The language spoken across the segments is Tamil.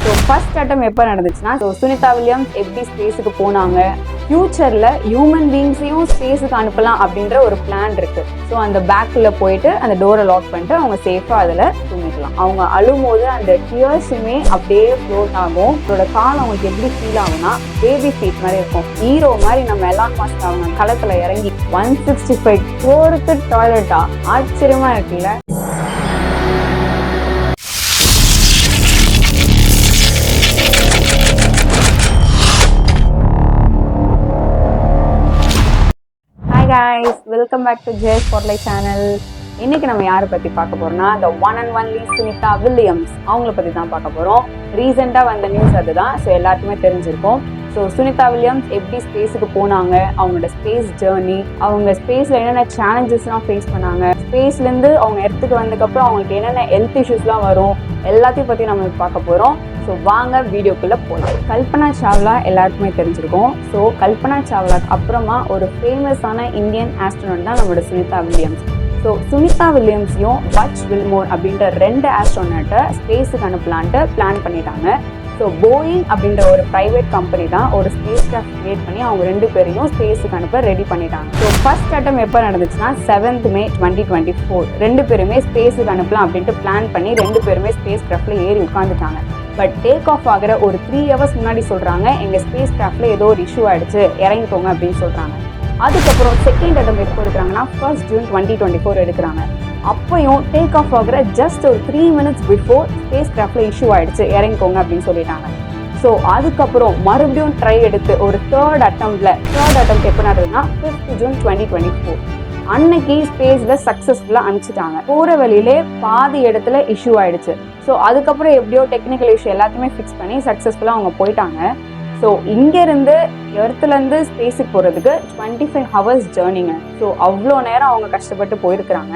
ஸோ ஃபர்ஸ்ட் அட்டம் எப்போ நடந்துச்சுன்னா, ஸோ சுனிதா வில்லியம்ஸ் எப்படி ஸ்பேஸுக்கு போனாங்க, ஃபியூச்சரில் ஹியூமன் பீங்ஸையும் ஸ்பேஸுக்கு அனுப்பலாம் அப்படின்ற ஒரு பிளான் இருக்கு. ஸோ அந்த பேக்குள்ளே போயிட்டு அந்த டோரை லாக் பண்ணிட்டு அவங்க சேஃபாக அதில் தூங்கிக்கலாம். அவங்க அழும்போது அந்த டியர்ஸுமே அப்படியே ஃப்ளோட் ஆகும். அதோட கால் அவங்களுக்கு எப்படி ஃபீல் ஆகும்னா பேபி ஃபீட் மாதிரி இருக்கும். ஹீரோ மாதிரி நம்ம எலான் மஸ்க் அவங்க களத்தில் இறங்கி 165 crore டாய்லெட்டா, ஆச்சரியமா இருக்குல்ல. guys, welcome back to Jay Spotlight channel. இன்னைக்கு நம்ம யாரை பத்தி பார்க்க போறோம்னா, the one and only Sunita Williams அவங்கள பத்தி தான் பார்க்க போறோம். ரீசெண்டா வந்த நியூஸ் அதுதான். ஸோ எல்லாருக்குமே தெரிஞ்சிருக்கும். ஸோ சுனிதா வில்லியம்ஸ் எப்படி ஸ்பேஸுக்கு போனாங்க, அவங்களோட ஸ்பேஸ் ஜேர்னி, அவங்க ஸ்பேஸ்ல என்னென்ன சேலஞ்சஸ்லாம் ஃபேஸ் பண்ணாங்க, ஸ்பேஸ்லேருந்து அவங்க இடத்துக்கு வந்ததுக்கப்புறம் அவங்களுக்கு என்னென்ன ஹெல்த் இஷ்யூஸ்லாம் வரும், எல்லாத்தையும் பற்றி நம்ம பார்க்க போகிறோம். ஸோ வாங்க வீடியோக்குள்ளே போகலாம். கல்பனா சாவ்லா எல்லாருக்குமே தெரிஞ்சிருக்கும். ஸோ கல்பனா சாவ்லாக்கு அப்புறமா ஒரு ஃபேமஸான இந்தியன் ஆஸ்ட்ரோனட் தான் நம்மளோட சுனிதா வில்லியம்ஸ். ஸோ சுனிதா வில்லியம்ஸையும் பட்ச் வில்மோர் அப்படின்ற 2 ஆஸ்ட்ரோனட்டை ஸ்பேஸுக்கு அனுப்பலான்ட்டு பிளான் பண்ணிட்டாங்க. ஸோ போயிங் அப்படின்ற ஒரு ப்ரைவேட் கம்பெனி தான் ஒரு ஸ்பேஸ் கிராஃப்ட் கிரியேட் பண்ணி அவங்க 2 பேரையும் ஸ்பேஸுக்கு அனுப்ப ரெடி பண்ணிட்டாங்க. ஸோ ஃபர்ஸ்ட் அட்டம் எப்போ நடந்துச்சுன்னா 7th May 2024 2 பேருமே ஸ்பேஸுக்கு அனுப்பலாம் அப்படின்ட்டு பிளான் பண்ணி 2 பேருமே ஸ்பேஸ் கிராஃப்டில் ஏறி உட்காந்துட்டாங்க. பட் டேக் ஆஃப் ஆகிற ஒரு 3 hours முன்னாடி சொல்கிறாங்க, எங்கள் ஸ்பேஸ் கிராஃப்டில் ஏதோ ஒரு இஷ்யூ ஆகிடுச்சு, இறங்கிக்கோங்க அப்படின்னு சொல்கிறாங்க. அதுக்கப்புறம் செகண்ட் அட்டம் எப்போ எடுக்கிறாங்கன்னா 1st June 2024 எடுக்கிறாங்க. அப்பையும் டேக் ஆஃப் ஆகிற ஜஸ்ட் ஒரு 3 minutes பிஃபோர் ஸ்பேஸ் கிராஃப்டில் இஷ்யூ ஆகிடுச்சு, இறங்கிக்கோங்க அப்படின்னு சொல்லிட்டாங்க. ஸோ அதுக்கப்புறம் மறுபடியும் ட்ரை எடுத்து ஒரு தேர்ட் அட்டம் எப்போ நடக்குதுன்னா 5th June 2024 அன்னைக்கு ஸ்பேஸில் சக்ஸஸ்ஃபுல்லாக அனுப்பிச்சிட்டாங்க. போகிற வழியிலே பாதி இடத்துல இஷ்யூ ஆயிடுச்சு. ஸோ அதுக்கப்புறம் எப்படியோ டெக்னிக்கல் இஷ்யூ எல்லாத்தையுமே ஃபிக்ஸ் பண்ணி சக்ஸஸ்ஃபுல்லாக அவங்க போயிட்டாங்க. ஸோ இங்கேருந்து எர்த்துலேருந்து ஸ்பேஸுக்கு போகிறதுக்கு 25 hours ஜேர்னிங்க. ஸோ அவ்வளோ நேரம் அவங்க கஷ்டப்பட்டு போயிருக்கிறாங்க.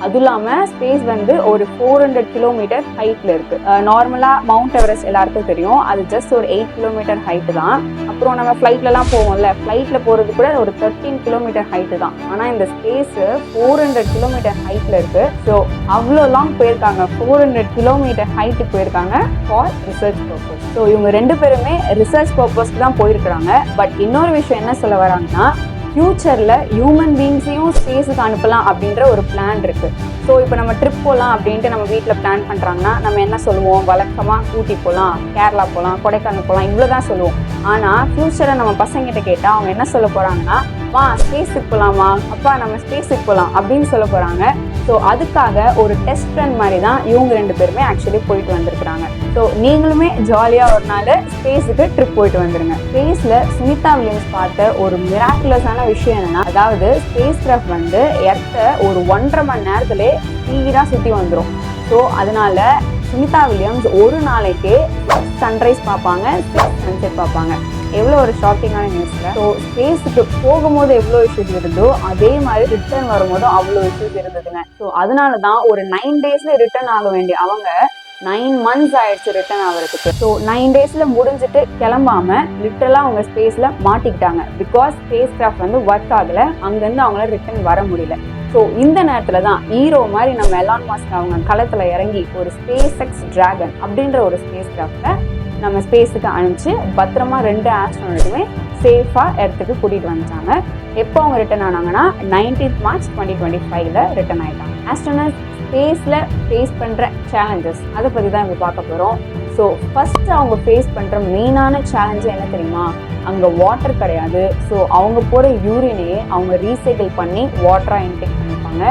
அதுவும் இல்லாமல் ஸ்பேஸ் வந்து ஒரு 400 kilometer ஹைட்டில் இருக்குது. நார்மலாக மவுண்ட் எவரெஸ்ட் எல்லாருக்கும் தெரியும், அது ஜஸ்ட் ஒரு 8 kilometer ஹைட்டு தான். அப்புறம் நம்ம ஃப்ளைட்லலாம் போவோம்ல, ஃப்ளைட்டில் போகிறது கூட ஒரு 13 kilometer ஹைட்டு தான். ஆனால் இந்த ஸ்பேஸு 400 kilometer ஹைட்டில் இருக்குது. ஸோ அவ்வளோ லாங் போயிருக்காங்க, 400 kilometer ஹைட்டுக்கு போயிருக்காங்க ஃபார் ரிசர்ச் பர்பஸ். ஸோ இவங்க 2 பேருமே ரிசர்ச் பர்பஸ்க்கு தான் போயிருக்கிறாங்க. பட் இன்னொரு விஷயம் என்ன சொல்ல வராங்கன்னா, ஃபியூச்சரில் ஹியூமன் பீங்ஸையும் ஸ்பேஸுக்கு அனுப்பலாம் அப்படின்ற ஒரு பிளான் இருக்குது. ஸோ இப்போ நம்ம ட்ரிப் போகலாம் அப்படின்ட்டு நம்ம வீட்டில் பிளான் பண்ணுறாங்கன்னா நம்ம என்ன சொல்லுவோம், வழக்கமாக ஊட்டி போகலாம், கேரளா போகலாம், கொடைக்கானல் போகலாம், இவ்வளோ தான் சொல்லுவோம். ஆனால் ஃபியூச்சரை நம்ம பசங்கிட்ட கேட்டால் அவங்க என்ன சொல்ல போகிறாங்கன்னா, வா ஸ்பேஸுக்கு போகலாமா, அப்பா நம்ம ஸ்பேஸுக்கு போகலாம் அப்படின்னு சொல்ல போகிறாங்க. ஸோ அதுக்காக ஒரு டெஸ்ட் ரன் மாதிரி தான் இவங்க 2 பேருமே ஆக்சுவலி போயிட்டு வந்திருக்கிறாங்க. ஸோ நீங்களுமே ஜாலியாக ஒரு நாள் ஸ்பேஸுக்கு ட்ரிப் போயிட்டு வந்துருங்க. ஸ்பேஸில் சுனிதா வில்லியம்ஸ் பார்த்த ஒரு மிராக்குலஸான விஷயம் என்னன்னா, அதாவது ஸ்பேஸ் கிராஃப்ட் வந்து எர்த்தை ஒரு 1.5 மணி நேரத்திலே ஸ்பீடாக சுற்றி வந்துடும். ஸோ அதனால சுனிதா வில்லியம்ஸ் ஒரு நாளைக்கு 6 சன்ரைஸ் பார்ப்பாங்க, 6 சன்செட் பார்ப்பாங்க. எவ்வளோ ஒரு ஷாக்கிங்கான நியூஸில். ஸோ ஸ்பேஸுக்கு போகும்போது எவ்வளோ இஷ்யூஸ் இருந்தோ அதே மாதிரி ரிட்டர்ன் வரும்போதும் அவ்வளோ இஷ்யூஸ் இருந்ததுங்க. ஸோ அதனால தான் ஒரு 9 daysல ரிட்டர்ன் ஆக வேண்டிய அவங்க 9 months ஆயிடுச்சு ரிட்டர்ன் ஆகிறதுக்கு. ஸோ 9 daysல முடிஞ்சிட்டு கிளம்பாம லிட்டரலாக அவங்க ஸ்பேஸில் மாட்டிக்கிட்டாங்க. பிகாஸ் ஸ்பேஸ் கிராஃப்ட் வந்து ஒர்க் ஆகலை, அங்கேருந்து அவங்களால ரிட்டர்ன் வர முடியல. ஸோ இந்த நேரத்தில் தான் ஹீரோ மாதிரி நம்ம எலான் மஸ்க் அவங்க களத்தில் இறங்கி ஒரு SpaceX Dragon அப்படின்ற ஒரு ஸ்பேஸ் கிராஃப்டை நம்ம ஸ்பேஸுக்கு அனுப்பிச்சு பத்திரமா 2 ஆஸ்ட்ரோனட்டுமே சேஃபாக எர்த்துக்கு கூட்டிகிட்டு வந்துட்டாங்க. எப்போ அவங்க ரிட்டர்ன் ஆனாங்கன்னா 19th March 2025 ரிட்டர்ன் ஆகிட்டாங்க. ஆஸ்ட்ரோனட் ஸ்பேஸில் ஃபேஸ் பண்ணுற சேலஞ்சஸ் அதை பற்றி தான் இப்போ பார்க்க போகிறோம். ஸோ ஃபஸ்ட்டு அவங்க ஃபேஸ் பண்ணுற மெயினான சேலஞ்சு என்ன தெரியுமா, அங்கே வாட்டர் கிடையாது. ஸோ அவங்க போகிற யூரினையே அவங்க ரீசைக்கிள் பண்ணி வாட்டராக இன்டேக் பண்ணிப்பாங்க.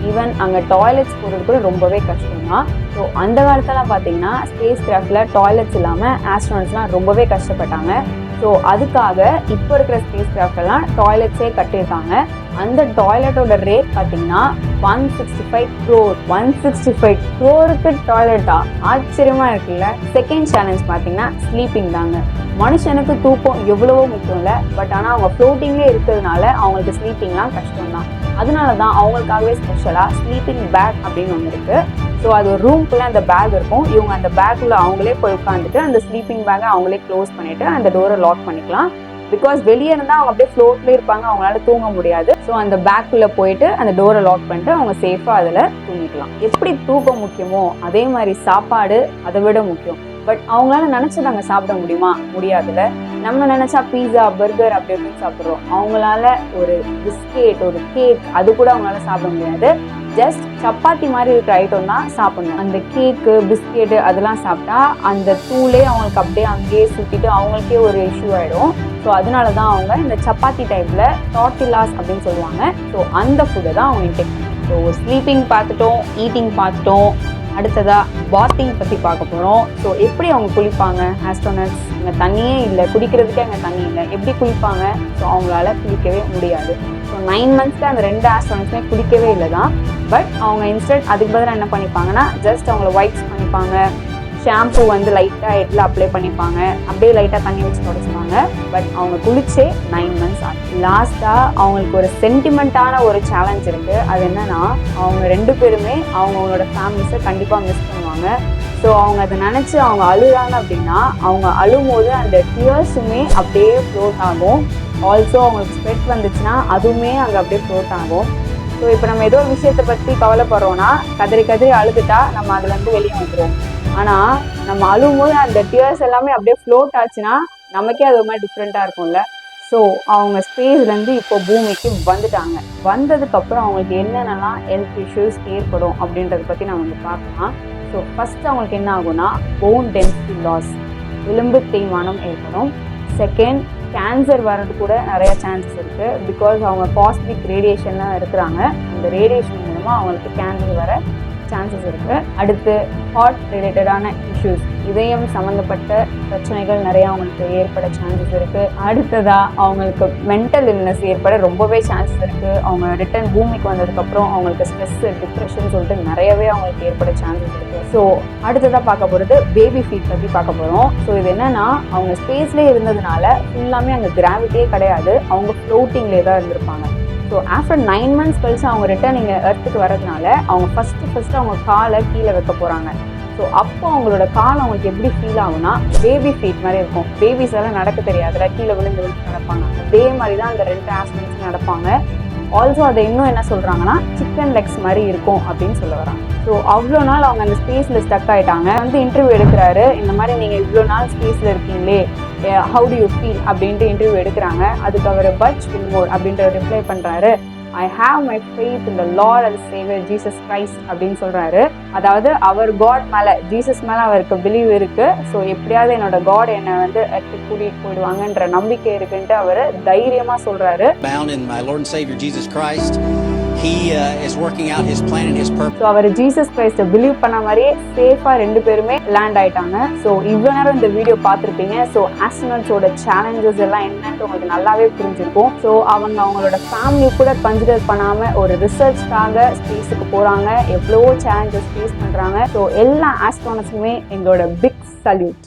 ஈவன் அங்கே டாய்லெட்ஸ் போகிறது கூட ரொம்பவே கஷ்டம் தான். ஸோ அந்த காலத்துலாம் பார்த்தீங்கன்னா ஸ்பேஸ் கிராஃப்டில் டாய்லெட்ஸ் இல்லாமல் ஆஸ்ட்ரோனட்ஸ்லாம் ரொம்பவே கஷ்டப்பட்டாங்க. ஸோ அதுக்காக இப்போ இருக்கிற ஸ்பேஸ் கிராஃப்டெல்லாம் டாய்லெட்ஸே கட்டியிருக்காங்க. அந்த டாய்லெட்டோட ரேட் பார்த்தீங்கன்னா 165 crore. 165 crore டாய்லெட்டா, ஆச்சரியமா இருக்குல்ல. செகண்ட் சேலஞ்ச் பார்த்தீங்கன்னா ஸ்லீப்பிங் தாங்க. மனுஷனுக்கு தூக்கம் எவ்வளவோ முக்கியம் இல்லை, பட் ஆனால் அவங்க ஃப்ளோட்டிங்லேயே இருக்கிறதுனால அவங்களுக்கு ஸ்லீப்பிங்லாம் கஷ்டம் தான். அதனால தான் அவங்களுக்காகவே ஸ்பெஷலாக ஸ்லீப்பிங் பேக் அப்படின்னு ஒன்று இருக்குது. ஸோ அது ஒரு ரூம்குள்ளே அந்த பேக் இருக்கும். இவங்க அந்த பேக்குள்ளே அவங்களே போய் உட்காந்துட்டு அந்த ஸ்லீப்பிங் பேக்கை அவங்களே க்ளோஸ் பண்ணிவிட்டு அந்த டோரை லாக் பண்ணிக்கலாம். பிகாஸ் வெளியே இருந்தால் அவங்க அப்படியே ஃப்ளோர்லேயே இருப்பாங்க, அவங்களால தூங்க முடியாது. ஸோ அந்த பேக்குள்ளே போயிட்டு அந்த டோரை லாக் பண்ணிட்டு அவங்க சேஃபாக அதில் தூங்கிக்கலாம். எப்படி தூக்கம் முக்கியமோ அதே மாதிரி சாப்பாடு அதை விட முக்கியம். பட் அவங்களால நினைச்சது அங்கே சாப்பிட முடியுமா? முடியாதுல்ல. நம்ம நினைச்சா பீஸா, பர்கர் அப்படி எப்படி சாப்பிட்றோம். அவங்களால ஒரு பிஸ்கெட், ஒரு கேக் அது கூட அவங்களால சாப்பிட முடியாது. ஜஸ்ட் சப்பாத்தி மாதிரி இருக்கிற ஐட்டம் தான் சாப்பிடணும். அந்த கேக்கு, பிஸ்கெட்டு அதெல்லாம் சாப்பிட்டா அந்த தூளே அவங்களுக்கு அப்படியே அங்கேயே சுற்றிட்டு அவங்களுக்கே ஒரு இஷ்யூ ஆகிடும். ஸோ அதனால தான் அவங்க இந்த சப்பாத்தி டைப்பில் டார்டில்லாஸ் அப்படின்னு சொல்லுவாங்க. ஸோ அந்த ஃபுட்டை தான் அவங்க இன்டேக் பண்ணுவாங்க. ஸோ ஸ்லீப்பிங் பார்த்துட்டோம், ஈட்டிங் பார்த்துட்டோம். அடுத்ததாக பாத்திங் பற்றி பார்க்க போகிறோம். ஸோ எப்படி அவங்க குளிப்பாங்க? ஆஸ்ட்ரோனட்ஸ் இங்கே தண்ணியே இல்லை, குடிக்கிறதுக்கே அங்கே தண்ணி இல்லை, எப்படி குளிப்பாங்க? ஸோ அவங்களால குளிக்கவே முடியாது. ஸோ 9 months அந்த 2 ஆஸ்ட்ரோனட்ஸுமே குளிக்கவே இல்லை தான். பட் அவங்க இன்ஸ்டன்ட் அதுக்கு பதிலாக என்ன பண்ணிப்பாங்கன்னா, ஜஸ்ட் அவங்கள வைப்ஸ் பண்ணிப்பாங்க, ஷாம்பு வந்து லைட்டாக ஹெட்டில் அப்ளை பண்ணிப்பாங்க, அப்படியே லைட்டாக தண்ணி வச்சு தொடச்சுப்பாங்க. பட் அவங்க குளிச்சே 9 months ஆகும். லாஸ்ட்டாக அவங்களுக்கு ஒரு சென்டிமெண்ட்டான ஒரு சேலஞ்ச் இருக்குது. அது என்னன்னா, அவங்க 2 பேருமே அவங்களோட ஃபேமிலிஸை கண்டிப்பாக மிஸ் பண்ணுவாங்க. ஸோ அவங்க அதை நினச்சி அவங்க அழுறாங்க அப்படின்னா, அவங்க அழும்போது அந்த டியர்ஸுமே அப்படியே ஃப்ளோட் ஆகும். ஆல்சோ அவங்களுக்கு ஸ்வெட் வந்துச்சுன்னா அதுவுமே அங்கே அப்படியே ஃப்ளோட் ஆகும். ஸோ இப்போ நம்ம ஏதோ ஒரு விஷயத்தை பற்றி கவலைப்படுறோன்னா கதறி அழுதுட்டா நம்ம அதுலேருந்து வெளியே வந்துடுவோம். ஆனால் நம்ம அழும்போது அந்த டியர்ஸ் எல்லாமே அப்படியே ஃப்ளோட் ஆச்சுன்னா நமக்கே அது ஒரு மாதிரி டிஃப்ரெண்ட்டாக இருக்கும்ல. ஸோ அவங்க ஸ்பேஸ்லேருந்து இப்போ பூமிக்கு வந்துட்டாங்க. வந்ததுக்கப்புறம் அவங்களுக்கு என்னென்னலாம் ஹெல்த் இஷ்யூஸ் ஏற்படும் அப்படின்றத பற்றி நம்ம வந்து பார்க்கலாம். ஸோ ஃபஸ்ட்டு அவங்களுக்கு என்ன ஆகும்னா, போன் டென்சிட்டி லாஸ், எலும்பு தேய்மானம் ஏற்படும். செகண்ட், கேன்சர் வர்றது கூட நிறைய சான்சஸ் இருக்குது. பிகாஸ் அவங்க காஸ்மிக் ரேடியேஷன்லாம் இருக்கிறாங்க. அந்த ரேடியேஷன் மூலமாக அவங்களுக்கு கேன்சர் வர சான்சஸ் இருக்குது. அடுத்து ஹார்ட் ரிலேட்டடான இஷ்யூஸ், இதயம் சம்மந்தப்பட்ட பிரச்சனைகள் நிறையா அவங்களுக்கு ஏற்பட சான்சஸ் இருக்குது. அடுத்ததாக அவங்களுக்கு மென்டல் இல்னஸ் ஏற்பட ரொம்பவே சான்சஸ் இருக்குது. அவங்க ரிட்டர்ன் பூமிக்கு வந்ததுக்கப்புறம் அவங்களுக்கு ஸ்ட்ரெஸ்ஸு, டிப்ரெஷன் சொல்லிட்டு நிறையவே அவங்களுக்கு ஏற்பட சான்சஸ் இருக்குது. ஸோ அடுத்ததாக பார்க்க போகிறது பேபி ஃபீட் பற்றி பார்க்க போகிறோம். ஸோ இது என்னென்னா, அவங்க ஸ்பேஸ்லேயே இருந்ததுனால ஃபுல்லாமே அங்கே கிராவிட்டியே கிடையாது, அவங்க ஃப்ளோட்டிங்லேயே தான் இருந்திருப்பாங்க. ஸோ ஆஃப்டர் 9 months கழிச்சு அவங்க ரிட்டர்ன் இங்கே எர்த்துக்கு வரதுனால அவங்க ஃபஸ்ட்டு அவங்க காலை கீழே வைக்க போகிறாங்க. ஸோ அப்போ அவங்களோட கால் அவங்களுக்கு எப்படி ஃபீல் ஆகும்னா, பேபி ஃபீட் மாதிரி இருக்கும். பேபிஸ் எல்லாம் நடக்க தெரியாதுல, கீழே விழுந்து நடப்பாங்க. அதே மாதிரி தான் அந்த 2 ஆஸ்ட்ரோனட்ஸ் நடப்பாங்க. ஆல்சோ அதை இன்னும் என்ன சொல்கிறாங்கன்னா, சிக்கன் லெக்ஸ் மாதிரி இருக்கும் அப்படின்னு சொல்ல வராங்க. ஸோ அவ்வளோ நாள் அவங்க அந்த ஸ்பேஸில் ஸ்டக் ஆகிட்டாங்க. வந்து இன்டர்வியூ எடுக்கிறாரு, இந்த மாதிரி நீங்கள் இவ்வளோ நாள் ஸ்பேஸில் இருக்கீங்களே, ஹவு டு யூ ஃபீல் அப்படின்ட்டு இன்டர்வியூ எடுக்கிறாங்க. அதுக்கு அவர் பட் வில்மோர் அப்படின்ற ரிப்ளை பண்ணுறாரு, I have my faith in the Lord and Xavier Jesus Christ அப்படின்னு சொல்கிறாரு. அதாவது அவர் காட் மேலே, ஜீசஸ் மேலே அவருக்கு பிலீவ் இருக்குது. ஸோ எப்படியாவது என்னோட காட் என்னை வந்து எடுத்து கூட்டிகிட்டு போயிடுவாங்கன்ற நம்பிக்கை இருக்குன்ட்டு அவர் தைரியமாக சொல்கிறாரு. He is working out his plan and his purpose. So அவர் ஜீசஸ் கிரைஸ்ட பிலீவ் பண்ண மாதிரியே சேஃபா 2 பேருமே லேண்ட் ஆயிட்டாங்க. ஸோ இவ்வளோ நேரம் இந்த வீடியோ பார்த்துருப்பீங்க. ஸோ ஆஸ்ட்ரோனட்ஸோட சேலஞ்சஸ் எல்லாம் என்னன்னு உங்களுக்கு நல்லாவே புரிஞ்சிருக்கும். ஸோ அவங்களோட ஃபேமிலி கூட கன்சிடர் பண்ணாமல் ஒரு ரிசர்ச்காக ஸ்பேஸுக்கு போகிறாங்க. எவ்வளோ சேலஞ்சஸ் ஃபேஸ் பண்ணுறாங்க. ஸோ எல்லா ஆஸ்ட்ரோனட்ஸுமே எங்களோட பிக் சல்யூட்.